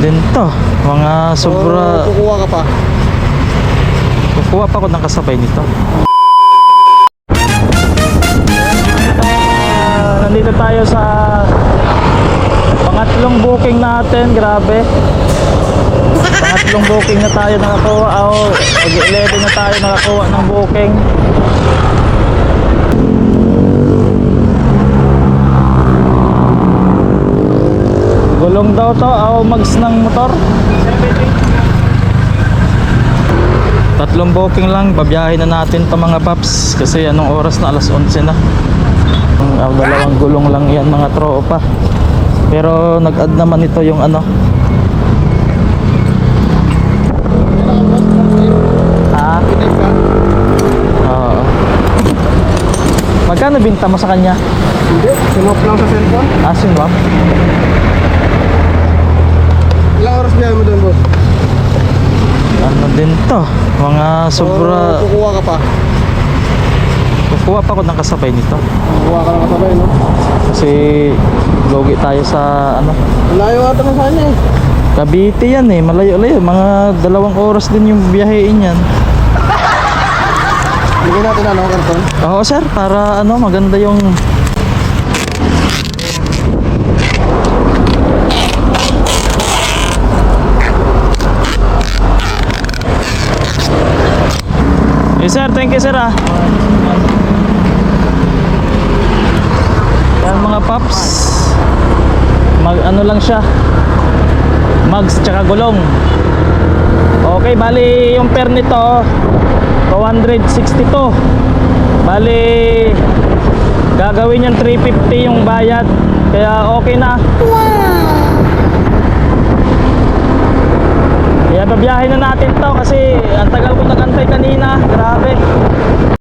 din to, mga sobra. Kukuha ka pa. Kukuha pa ako ng kasabay nito. Nandito tayo sa pangatlong booking natin. Grabe, pangatlong booking na tayo nakakuha. Mag-11 na tayo nakakuha ng booking. Gulong daw to, mags ng motor. Tatlong booking lang, babiyahin na natin to mga paps. Kasi anong oras na, alas 11 na. Dalawang gulong lang yan mga tropa. Pero nag-add naman ito yung ano. Oo. Magkano binta mo sa kanya? Hindi, sinop lang sa cellphone. Sinwap? Ilang oras biyahe mo doon, boss? Ano din to, mga sobra. Kukuha ka pa. Kukuha pa ako ng kasabay nito. Kukuha ka lang kasabay, no? Kasi logi tayo sa ano. Layo ata na sana eh. Cavite yan eh, malayo-layo. Mga 2 oras din yung biyahein yan. Bigyan natin ano, karton? Oo sir, para ano, maganda yung Yes sir, thank you sir ah. Yan mga paps, ano lang siya, mags tsaka gulong. Okay, bali yung per nito 262. Bali gagawin yan 350 yung bayad, kaya okay na. Kaya babiyahin na natin to kasi ang tagal